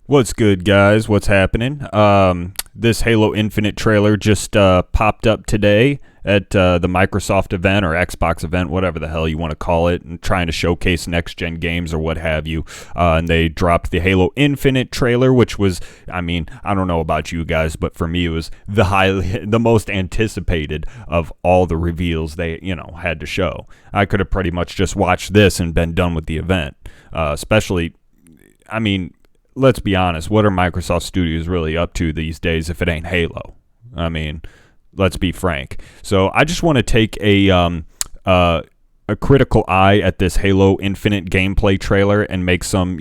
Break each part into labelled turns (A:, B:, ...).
A: What's good, guys? What's happening? This Halo Infinite trailer just popped up today at the Microsoft event or Xbox event, whatever the hell you want to call it, and trying to showcase next-gen games or what have you. And they dropped the Halo Infinite trailer, which was, I mean, I don't know about you guys, but for me, it was the most anticipated of all the reveals they, had to show. I could have pretty much just watched this and been done with the event, especially, I mean, let's be honest, what are Microsoft Studios really up to these days if it ain't Halo? I mean, let's be frank. So I just want to take a critical eye at this Halo Infinite gameplay trailer and make some,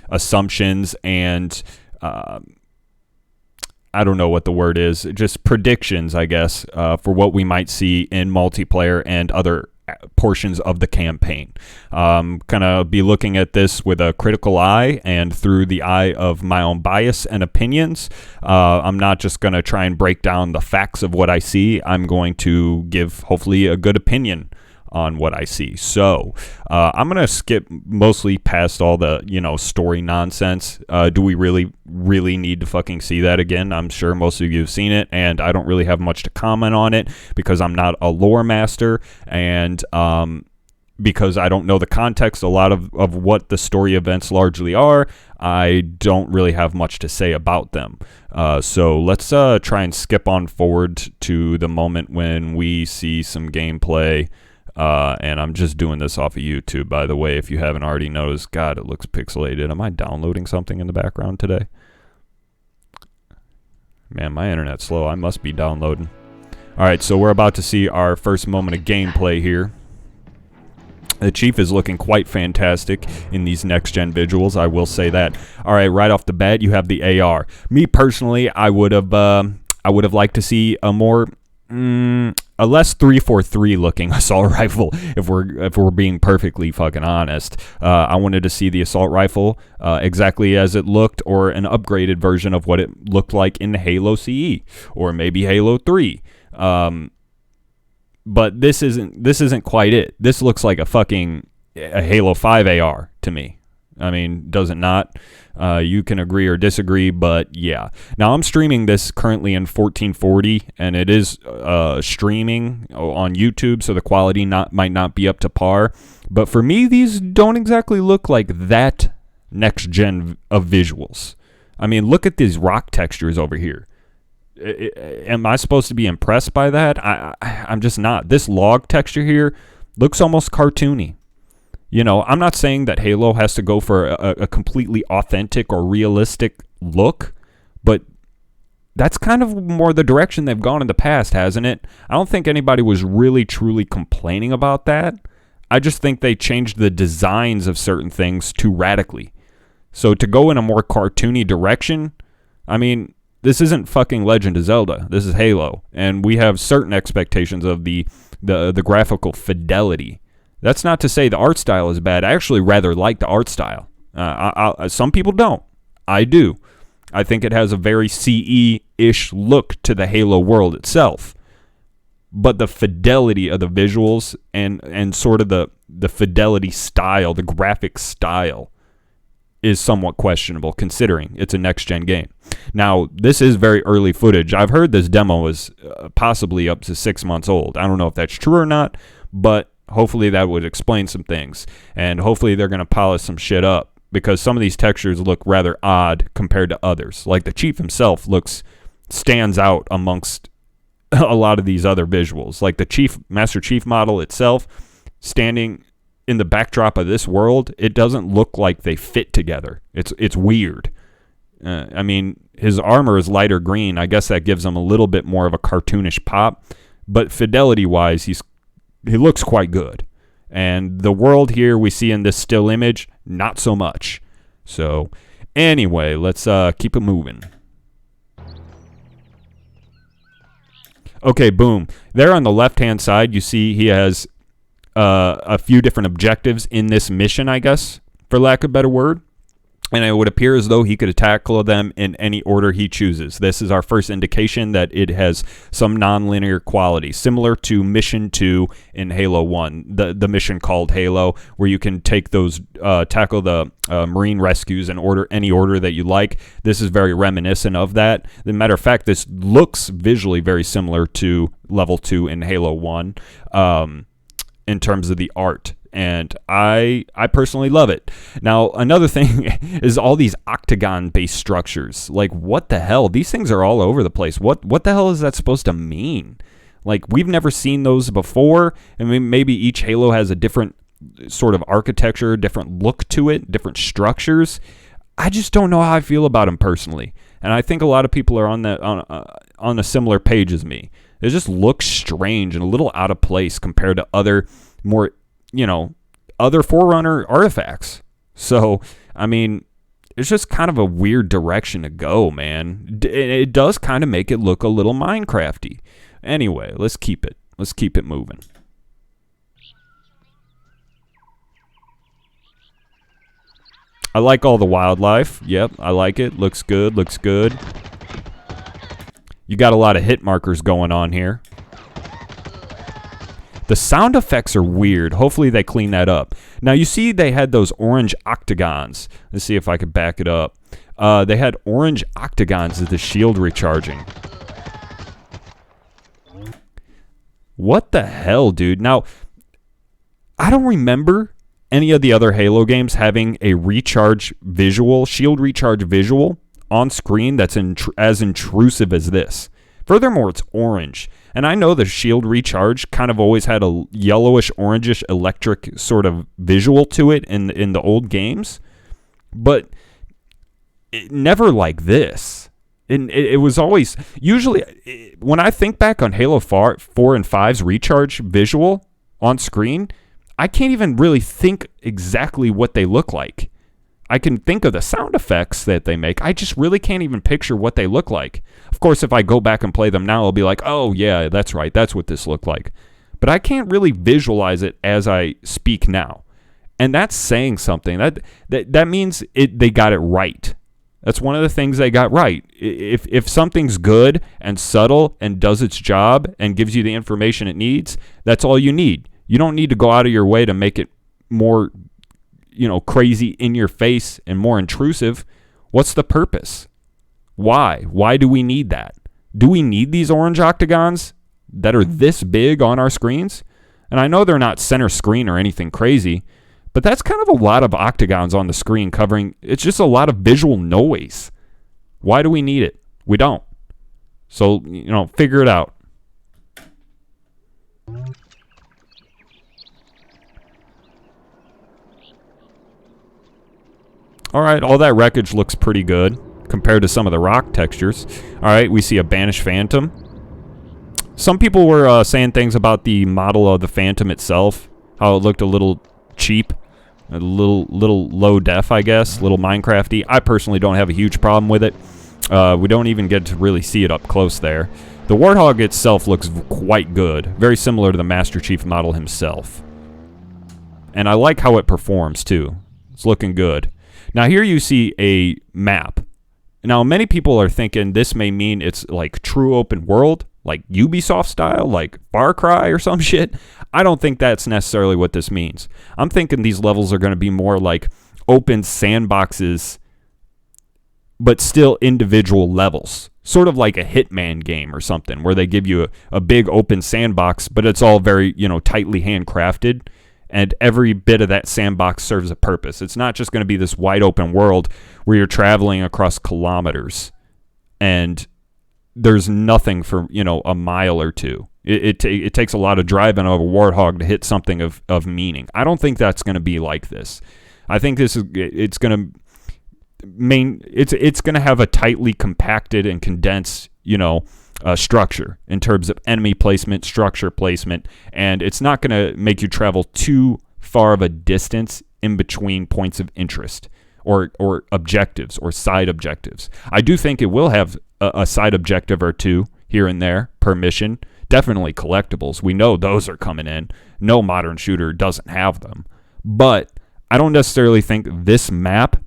A: assumptions and I don't know what the word is, just predictions, I guess, for what we might see in multiplayer and other portions of the campaign. Kind of be looking at this with a critical eye and through the eye of my own bias and opinions. I'm not just going to try and break down the facts of what I see. I'm going to give hopefully a good opinion on what I see. So I'm going to skip mostly past all the, story nonsense. Do we really need to fucking see that again? I'm sure most of you have seen it, and I don't really have much to comment on it because I'm not a lore master, and because I don't know the context a lot of what the story events largely are. I don't really have much to say about them. So let's try and skip on forward to the moment when we see some gameplay. And I'm just doing this off of YouTube, by the way, if you haven't already noticed. God, it looks pixelated. Am I downloading something in the background today? Man, my internet's slow. I must be downloading. Alright, so we're about to see our first moment of gameplay here. The Chief is looking quite fantastic in these next-gen visuals, I will say that. Alright, right off the bat, you have the AR. Me, personally, I would have liked to see a more... a less 343 looking assault rifle, if we're being perfectly fucking honest. I wanted to see the assault rifle exactly as it looked, or an upgraded version of what it looked like in Halo CE, or maybe Halo 3. But this isn't quite it. This looks like a Halo 5 AR to me. I mean, does it not? You can agree or disagree, but yeah. Now, I'm streaming this currently in 1440, and it is streaming on YouTube, so the quality might not be up to par. But for me, these don't exactly look like that next gen of visuals. I mean, look at these rock textures over here. Am I supposed to be impressed by that? I'm just not. This log texture here looks almost cartoony. I'm not saying that Halo has to go for a completely authentic or realistic look, but that's kind of more the direction they've gone in the past, hasn't it? I don't think anybody was really, truly complaining about that. I just think they changed the designs of certain things too radically. So to go in a more cartoony direction, I mean, this isn't fucking Legend of Zelda. This is Halo, and we have certain expectations of the graphical fidelity. That's not to say the art style is bad. I actually rather like the art style. Some people don't. I do. I think it has a very CE-ish look to the Halo world itself. But the fidelity of the visuals and sort of the fidelity style, the graphic style, is somewhat questionable considering it's a next-gen game. Now, this is very early footage. I've heard this demo is possibly up to 6 months old. I don't know if that's true or not, but hopefully that would explain some things, and hopefully they're going to polish some shit up, because some of these textures look rather odd compared to others. Like the Chief himself stands out amongst a lot of these other visuals. Like the Master Chief model itself, standing in the backdrop of this world, it doesn't look like they fit together. It's weird. I mean, his armor is lighter green. I guess that gives him a little bit more of a cartoonish pop, but fidelity-wise, he looks quite good. And the world here we see in this still image, not so much. So, anyway, let's keep it moving. Okay, boom. There on the left-hand side, you see he has a few different objectives in this mission, I guess, for lack of a better word. and it would appear as though he could tackle them in any order he chooses. This is our first indication that it has some nonlinear quality, similar to Mission 2 in Halo 1, the mission called Halo, where you can take those, tackle the Marine rescues in any order that you like. This is very reminiscent of that. As a matter of fact, this looks visually very similar to Level 2 in Halo 1 in terms of the art. And I personally love it. Now, another thing is all these octagon-based structures. Like, what the hell? These things are all over the place. What the hell is that supposed to mean? Like, we've never seen those before. I mean, maybe each Halo has a different sort of architecture, different look to it, different structures. I just don't know how I feel about them personally. And I think a lot of people are on a similar page as me. It just looks strange and a little out of place compared to other more, other Forerunner artifacts. So, I mean, it's just kind of a weird direction to go, man. It does kind of make it look a little Minecrafty. Anyway, let's keep it moving. I like all the wildlife. Yep, I like it. Looks good. You got a lot of hit markers going on here. The sound effects are weird. Hopefully they clean that up. Now, you see they had those orange octagons. Let's see if I could back it up. They had orange octagons as the shield recharging. What the hell, dude? Now, I don't remember any of the other Halo games having a shield recharge visual on screen that's as intrusive as this. Furthermore, it's orange. And I know the shield recharge kind of always had a yellowish, orangish, electric sort of visual to it in the old games. But it never like this. It was always... Usually, when I think back on Halo 4 and 5's recharge visual on screen, I can't even really think exactly what they look like. I can think of the sound effects that they make. I just really can't even picture what they look like. Of course, if I go back and play them now, I'll be like, oh, yeah, that's right. That's what this looked like. But I can't really visualize it as I speak now. And that's saying something. That means they got it right. That's one of the things they got right. If something's good and subtle and does its job and gives you the information it needs, that's all you need. You don't need to go out of your way to make it more crazy in your face and more intrusive. What's the purpose? Why? Why do we need that? Do we need these orange octagons that are this big on our screens? And I know they're not center screen or anything crazy, but that's kind of a lot of octagons on the screen covering. It's just a lot of visual noise. Why do we need it? We don't. So, figure it out. All right, all that wreckage looks pretty good compared to some of the rock textures. All right, we see a banished Phantom. Some people were saying things about the model of the Phantom itself, how it looked a little cheap, a little low def, I guess, a little Minecrafty. I personally don't have a huge problem with it. We don't even get to really see it up close there. The Warthog itself looks quite good, very similar to the Master Chief model himself. And I like how it performs, too. It's looking good. Now, here you see a map. Now, many people are thinking this may mean it's like true open world, like Ubisoft style, like Far Cry or some shit. I don't think that's necessarily what this means. I'm thinking these levels are going to be more like open sandboxes, but still individual levels. Sort of like a Hitman game or something, where they give you a big open sandbox, but it's all very, tightly handcrafted. And every bit of that sandbox serves a purpose. It's not just going to be this wide open world where you're traveling across kilometers and there's nothing for, a mile or two. It takes a lot of driving of a Warthog to hit something of meaning. I don't think that's going to be like this. I think it's going to have a tightly compacted and condensed, structure in terms of enemy placement, structure placement, and it's not going to make you travel too far of a distance in between points of interest or objectives or side objectives. I do think it will have a side objective or two here and there per mission. Definitely collectibles. We know those are coming in. No modern shooter doesn't have them. But I don't necessarily think this map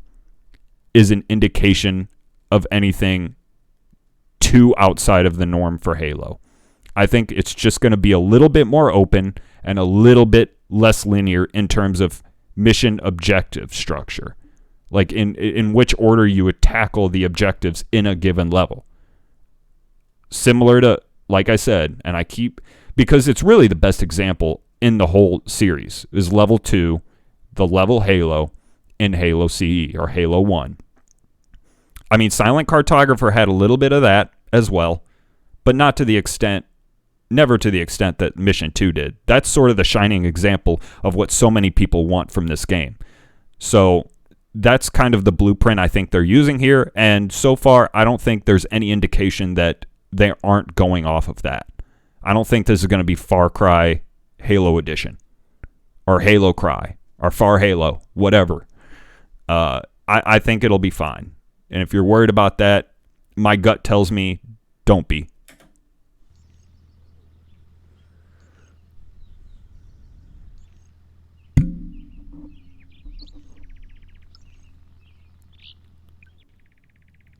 A: is an indication of anything too outside of the norm for Halo. I think it's just going to be a little bit more open and a little bit less linear in terms of mission objective structure. Like in which order you would tackle the objectives in a given level. Similar to, like I said, and because it's really the best example in the whole series, is level 2, the level Halo in Halo CE or Halo 1. I mean, Silent Cartographer had a little bit of that as well, but never to the extent that Mission 2 did. That's sort of the shining example of what so many people want from this game. So that's kind of the blueprint I think they're using here, and so far I don't think there's any indication that they aren't going off of that. I don't think this is going to be Far Cry Halo Edition or Halo Cry or Far Halo, whatever. I think it'll be fine. And if you're worried about that, my gut tells me don't be.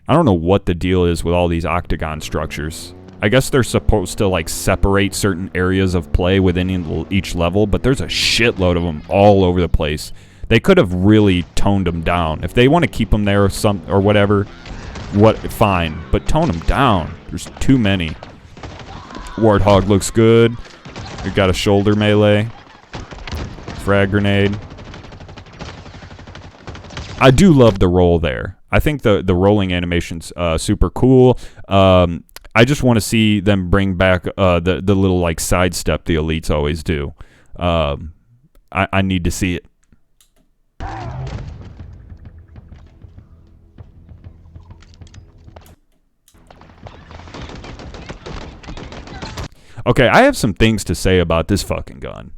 A: I don't know what the deal is with all these octagon structures. I guess they're supposed to like separate certain areas of play within each level, but there's a shitload of them all over the place. They could have really toned them down. If they want to keep them there or whatever, fine, but tone them down. There's too many. Warthog looks good. We've got a shoulder melee. Frag grenade. I do love the roll there. I think the rolling animation's super cool. I just want to see them bring back the little like sidestep the elites always do. I need to see it. Okay, I have some things to say about this fucking gun.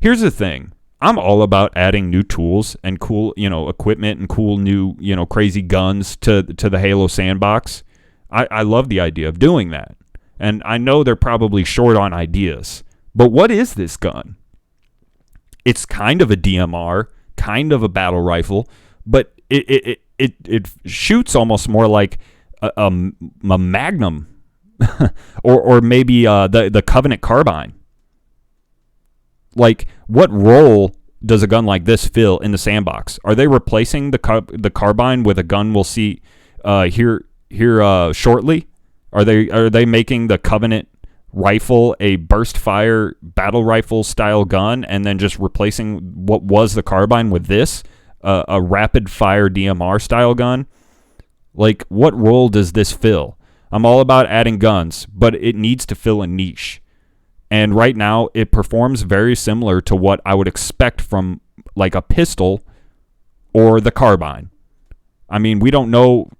A: Here's the thing. I'm all about adding new tools and cool, equipment and cool new, crazy guns to the Halo sandbox. I love the idea of doing that. And I know they're probably short on ideas. But what is this gun? It's kind of a DMR, kind of a battle rifle, but it shoots almost more like a Magnum or maybe the Covenant carbine. Like, what role does a gun like this fill in the sandbox? Are they replacing the carbine with a gun we'll see here shortly? Are they making the Covenant rifle a burst fire battle rifle style gun and then just replacing what was the carbine with this a rapid fire DMR style gun? Like, what role does this fill? I'm all about adding guns, but it needs to fill a niche. And right now, it performs very similar to what I would expect from like a pistol or the carbine. I mean, we don't know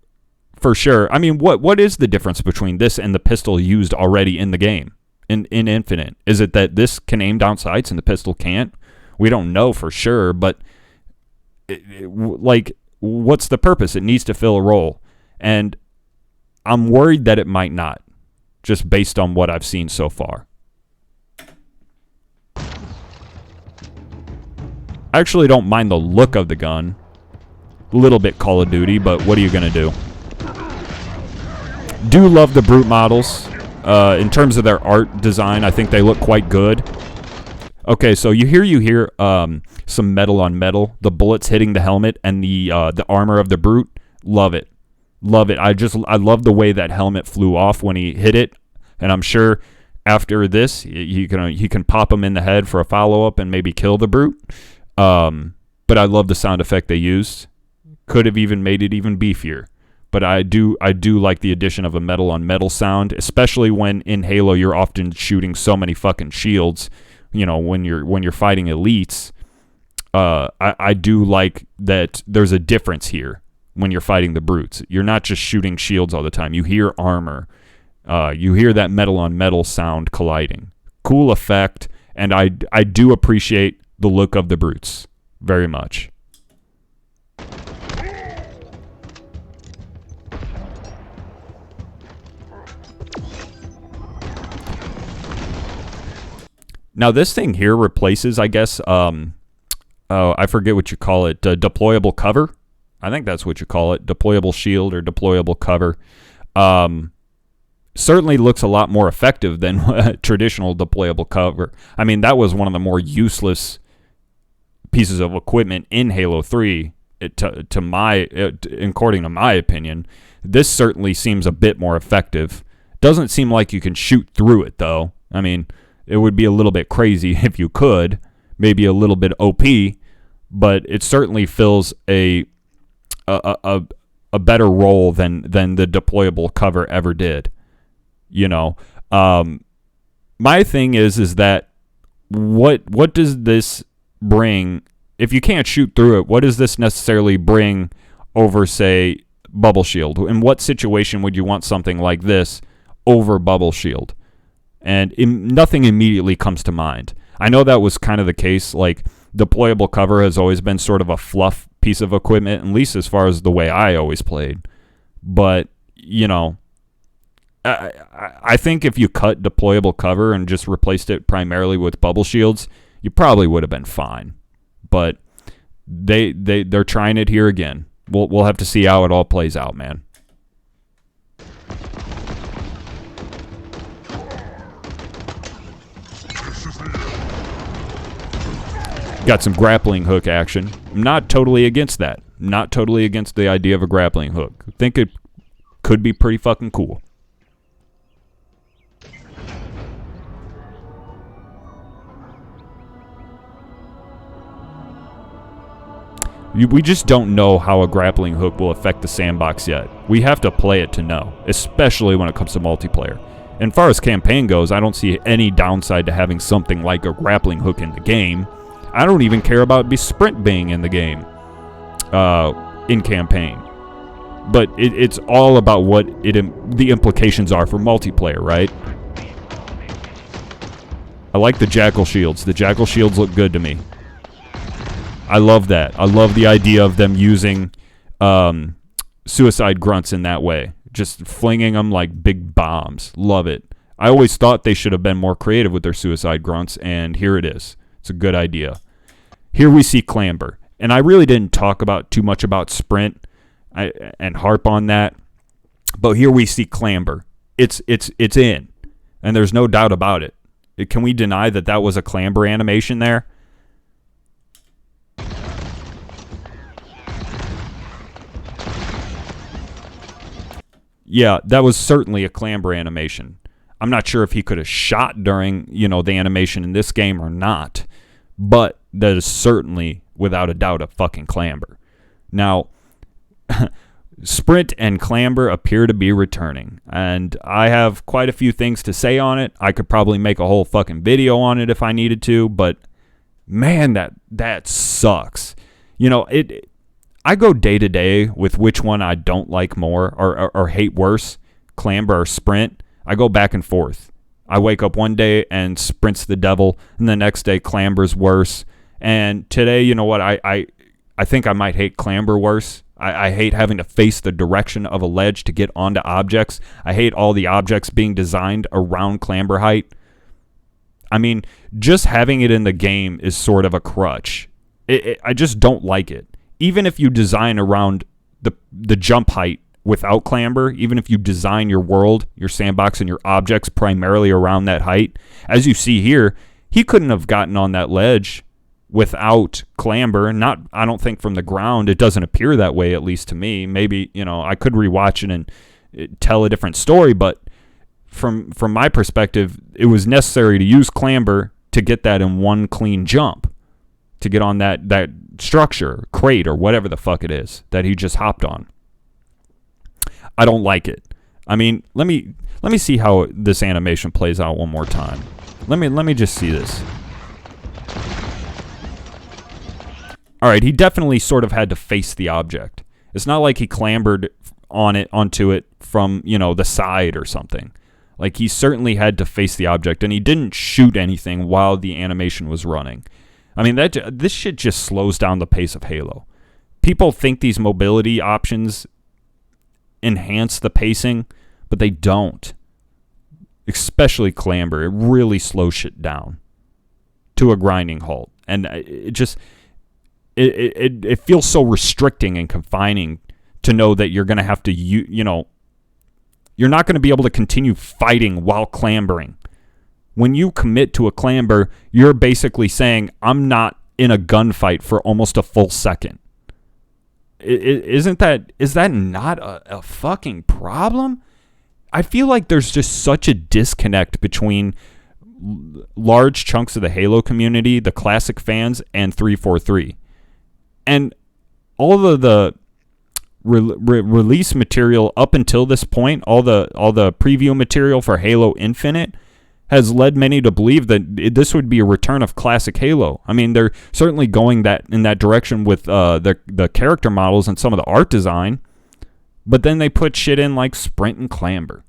A: for sure. I mean, what is the difference between this and the pistol used already in the game, in Infinite? Is it that this can aim down sights and the pistol can't? We don't know for sure, but like, what's the purpose? It needs to fill a role. And I'm worried that it might not, just based on what I've seen so far. I actually don't mind the look of the gun. A little bit Call of Duty, but what are you going to do? Do love the Brute models. In terms of their art design, I think they look quite good. Okay, so you hear some metal on metal. The bullets hitting the helmet and the armor of the Brute. Love it. Love it. I love the way that helmet flew off when he hit it. And I'm sure after this, he can pop him in the head for a follow-up and maybe kill the Brute. But I love the sound effect they used. Could have even made it even beefier. But I do like the addition of a metal on metal sound, especially when in Halo you're often shooting so many fucking shields. When you're fighting elites. I do like that there's a difference here when you're fighting the Brutes. You're not just shooting shields all the time. You hear armor. You hear that metal on metal sound colliding. Cool effect, and I do appreciate the look of the Brutes very much. Now this thing here replaces, I guess, I forget what you call it, deployable cover. I think that's what you call it, deployable shield or deployable cover. Certainly looks a lot more effective than traditional deployable cover. I mean, that was one of the more useless pieces of equipment in Halo 3, according to my opinion. This certainly seems a bit more effective. Doesn't seem like you can shoot through it, though. I mean, it would be a little bit crazy if you could, maybe a little bit OP, but it certainly fills a better role than the deployable cover ever did. You know, my thing is that what does this bring? If you can't shoot through it, what does this necessarily bring over, say, Bubble Shield? In what situation would you want something like this over Bubble Shield? And nothing immediately comes to mind. I know that was kind of the case. Like, deployable cover has always been sort of a fluff piece of equipment, at least as far as the way I always played. But, you know, I think if you cut deployable cover and just replaced it primarily with bubble shields, you probably would have been fine. But they're trying it here again. We'll have to see how it all plays out, man. Got some grappling hook action. I'm not totally against that. Not totally against the idea of a grappling hook. I think it could be pretty fucking cool. We just don't know how a grappling hook will affect the sandbox yet. We have to play it to know, especially when it comes to multiplayer. And as far as campaign goes, I don't see any downside to having something like a grappling hook in the game. I don't even care about sprint being in the game, in campaign. But it's all about what the implications are for multiplayer, right? I like the Jackal shields. The Jackal shields look good to me. I love that. I love the idea of them using suicide grunts in that way. Just flinging them like big bombs. Love it. I always thought they should have been more creative with their suicide grunts, and here it is. It's a good idea. Here we see Clamber. And I really didn't talk about too much about Sprint and harp on that. But here we see Clamber. It's in. And there's no doubt about it. Can we deny that that was a Clamber animation there? Yeah, that was certainly a Clamber animation. I'm not sure if he could have shot during, the animation in this game or not, but that is certainly, without a doubt, a fucking Clamber. Now, Sprint and Clamber appear to be returning, and I have quite a few things to say on it. I could probably make a whole fucking video on it if I needed to, but man, that sucks. I go day to day with which one I don't like more or hate worse, Clamber or Sprint. I go back and forth. I wake up one day and Sprint's the devil, and the next day Clamber's worse. And today, you know what? I think I might hate Clamber worse. I hate having to face the direction of a ledge to get onto objects. I hate all the objects being designed around Clamber height. I mean, just having it in the game is sort of a crutch. I just don't like it. Even if you design around the jump height without Clamber, even if you design your world, your sandbox, and your objects primarily around that height, as you see here, he couldn't have gotten on that ledge without Clamber. I don't think from the ground. It doesn't appear that way, at least to me. Maybe, I could rewatch it and tell a different story, but from my perspective, it was necessary to use Clamber to get that in one clean jump, to get on that structure, crate, or whatever the fuck it is that he just hopped on. I don't like it. I mean, let me see how this animation plays out one more time. Let me just see this. All right, he definitely sort of had to face the object. It's not like he clambered onto it from, the side or something. Like, he certainly had to face the object, and he didn't shoot anything while the animation was running. I mean, this shit just slows down the pace of Halo. People think these mobility options enhance the pacing, but they don't. Especially Clamber. It really slows shit down to a grinding halt. And it feels so restricting and confining to know that you're going to have to, you know, you're not going to be able to continue fighting while clambering. When you commit to a clamber, you're basically saying, I'm not in a gunfight for almost a full second. Is that not a fucking problem? I feel like there's just such a disconnect between large chunks of the Halo community, the classic fans, and 343. And all of the release material up until this point, all the preview material for Halo Infinite has led many to believe that this would be a return of classic Halo. I mean, they're certainly going in that direction with the character models and some of the art design, but then they put shit in like sprint and clamber.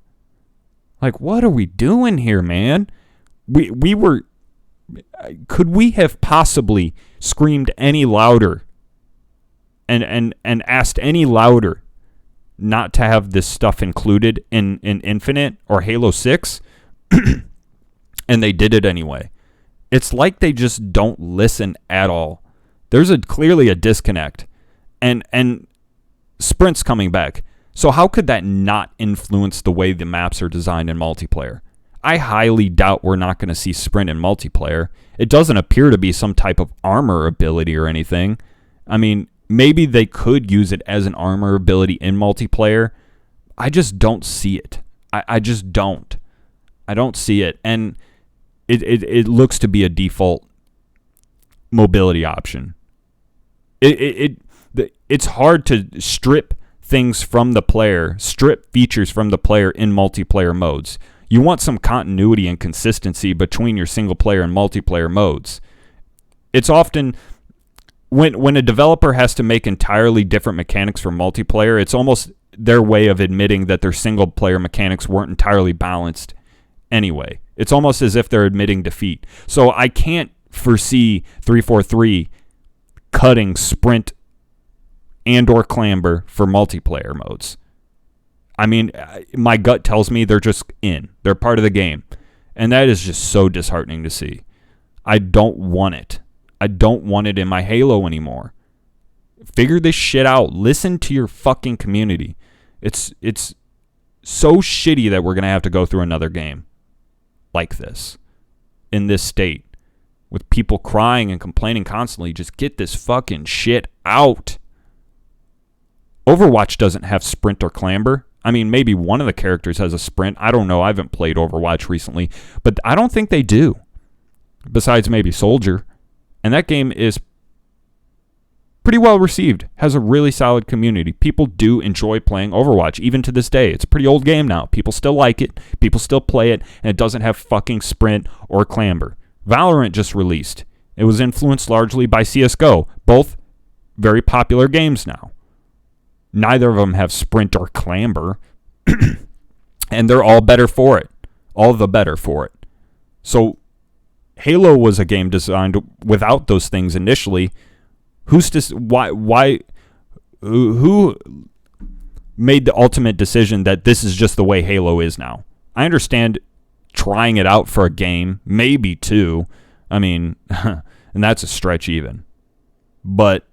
A: Like, what are we doing here, man? Could we have possibly screamed any louder and asked any louder not to have this stuff included in Infinite or Halo 6? And they did it anyway. It's like they just don't listen at all. There's clearly a disconnect. And sprint's coming back. So how could that not influence the way the maps are designed in multiplayer? I highly doubt we're not going to see sprint in multiplayer. It doesn't appear to be some type of armor ability or anything. I mean, maybe they could use it as an armor ability in multiplayer. I just don't see it. I just don't. I don't see it. And it looks to be a default mobility option. It's hard to strip things from the player, strip features from the player in multiplayer modes. You want some continuity and consistency between your single player and multiplayer modes. It's often when a developer has to make entirely different mechanics for multiplayer, it's almost their way of admitting that their single player mechanics weren't entirely balanced anyway. It's almost as if they're admitting defeat. So I can't foresee 343 cutting sprint and or clamber for multiplayer modes. I mean, my gut tells me they're just in. They're part of the game. And that is just so disheartening to see. I don't want it. I don't want it in my Halo anymore. Figure this shit out. Listen to your fucking community. It's so shitty that we're going to have to go through another game like this, in this state, with people crying and complaining constantly. Just get this fucking shit out. Overwatch doesn't have sprint or clamber. I mean, maybe one of the characters has a sprint. I don't know. I haven't played Overwatch recently, but I don't think they do. Besides maybe Soldier. And that game is pretty well received. Has a really solid community. People do enjoy playing Overwatch, even to this day. It's a pretty old game now. People still like it. People still play it. And it doesn't have fucking sprint or clamber. Valorant just released. It was influenced largely by CSGO. Both very popular games now. Neither of them have sprint or clamber. And they're all better for it. All the better for it. So Halo was a game designed without those things initially. Who made the ultimate decision that this is just the way Halo is now? I understand trying it out for a game, maybe two. I mean, and that's a stretch even. But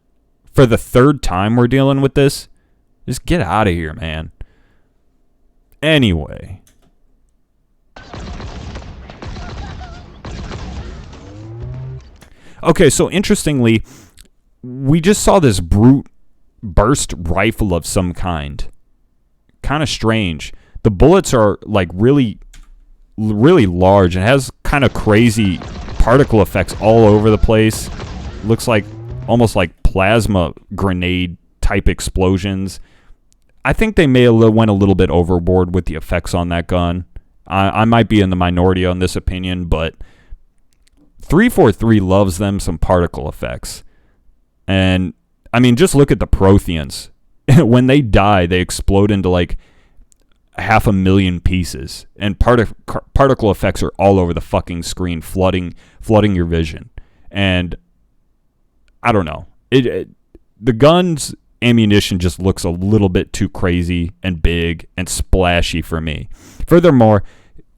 A: for the third time we're dealing with this, just get out of here, man. Anyway. Okay, so interestingly, we just saw this brute burst rifle of some kind. Kind of strange. The bullets are like really, really large and has kind of crazy particle effects all over the place. Looks like almost like plasma grenade type explosions. I think they may have went a little bit overboard with the effects on that gun. I might be in the minority on this opinion, but 343 loves them some particle effects. And, I mean, just look at the Protheans. When they die, they explode into, like, 500,000 pieces. And particle effects are all over the fucking screen, flooding your vision. And, I don't know. The gun's ammunition just looks a little bit too crazy and big and splashy for me. Furthermore,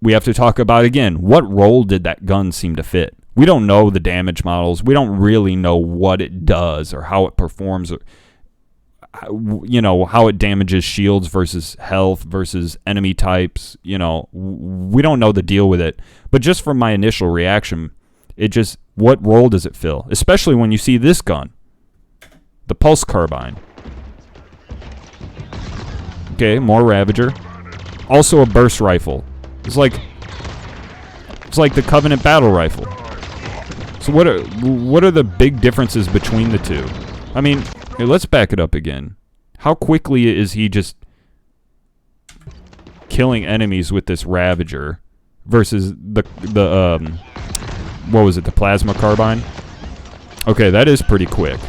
A: we have to talk about, again, what role did that gun seem to fit? We don't know the damage models. We don't really know what it does or how it performs, how it damages shields versus health versus enemy types. We don't know the deal with it. But just from my initial reaction, what role does it fill? Especially when you see this gun, the pulse carbine. Okay, more Ravager. Also a burst rifle. It's like the Covenant battle rifle. So what are the big differences between the two? I mean, here, let's back it up again. How quickly is he just killing enemies with this Ravager versus the what was it, the plasma carbine? Okay, that is pretty quick.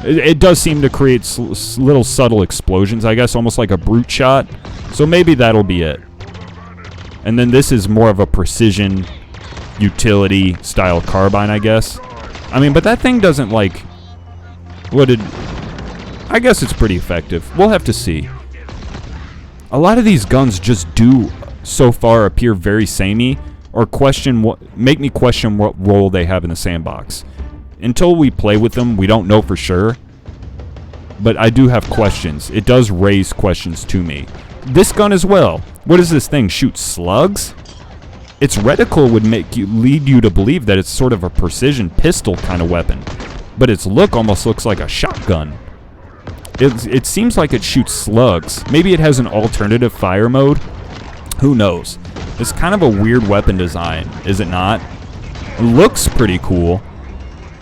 A: It does seem to create little subtle explosions, I guess, almost like a brute shot. So maybe that'll be it. And then this is more of a precision utility style carbine, I guess. I mean, but that thing doesn't I guess it's pretty effective. We'll have to see. A lot of these guns just do so far appear very samey, or make me question what role they have in the sandbox. Until we play with them, we don't know for sure. But I do have questions. It does raise questions to me. This gun as well. What does this thing shoot? Slugs? Its reticle would lead you to believe that it's sort of a precision pistol kind of weapon. But its look almost looks like a shotgun. It seems like it shoots slugs. Maybe it has an alternative fire mode. Who knows? It's kind of a weird weapon design, is it not? It looks pretty cool,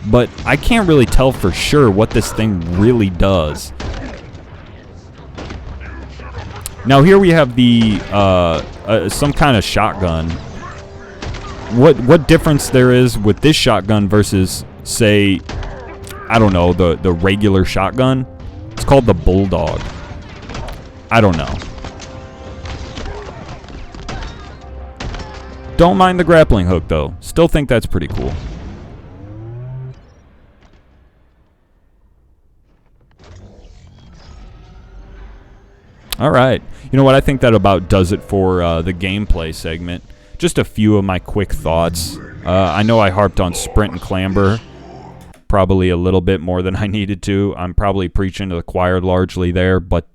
A: but I can't really tell for sure what this thing really does. Now here we have the some kind of shotgun. What difference there is with this shotgun versus, say, I don't know, the regular shotgun? It's called the Bulldog. I don't know. Don't mind the grappling hook, though. Still think that's pretty cool. All right. You know what? I think that about does it for the gameplay segment. Just a few of my quick thoughts. I know I harped on sprint and clamber probably a little bit more than I needed to. I'm probably preaching to the choir largely there, but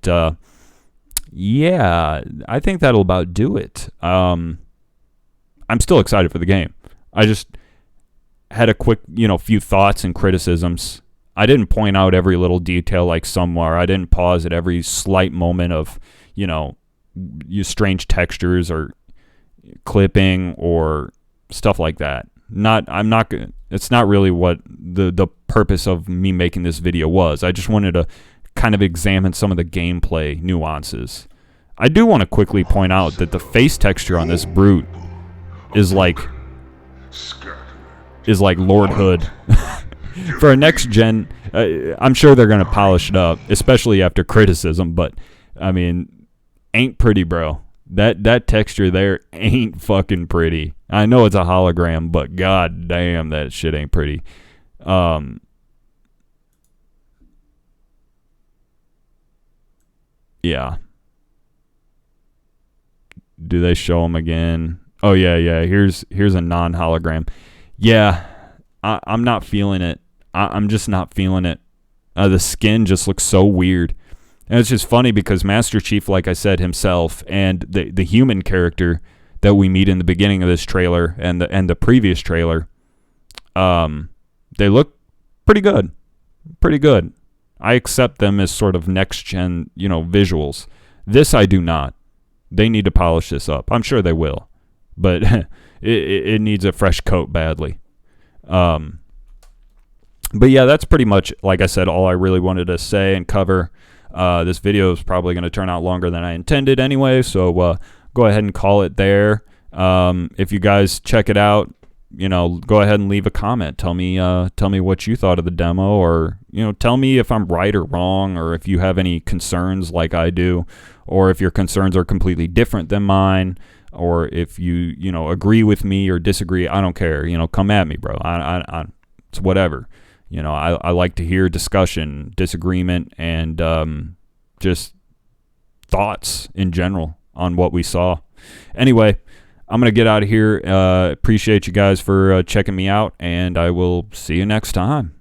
A: yeah, I think that'll about do it. I'm still excited for the game. I just had a quick, few thoughts and criticisms. I didn't point out every little detail like somewhere. I didn't pause at every slight moment of, strange textures or clipping or stuff like that. It's not really what the purpose of me making this video was. I just wanted to kind of examine some of the gameplay nuances. I do want to quickly point out that the face texture on this brute is like Lord Hood. For a next gen, I'm sure they're going to polish it up, especially after criticism, but I mean, ain't pretty, bro. That texture there ain't fucking pretty. I know it's a hologram, but god damn, that shit ain't pretty. Yeah. Do they show them again? Oh yeah. Here's a non-hologram. Yeah, I'm not feeling it. I'm just not feeling it. The skin just looks so weird. And it's just funny because Master Chief, like I said himself, and the human character that we meet in the beginning of this trailer and the previous trailer, they look pretty good. Pretty good. I accept them as sort of next gen, visuals. This I do not. They need to polish this up. I'm sure they will, but it needs a fresh coat badly. But yeah, that's pretty much, like I said, all I really wanted to say and cover. This video is probably going to turn out longer than I intended anyway, so go ahead and call it there. If you guys check it out, go ahead and leave a comment. Tell me what you thought of the demo, or tell me if I'm right or wrong, or if you have any concerns like I do, or if your concerns are completely different than mine, or if you agree with me or disagree. I don't care. Come at me, bro. It's whatever. I like to hear discussion, disagreement, and just thoughts in general on what we saw. Anyway, I'm going to get out of here. Appreciate you guys for checking me out, and I will see you next time.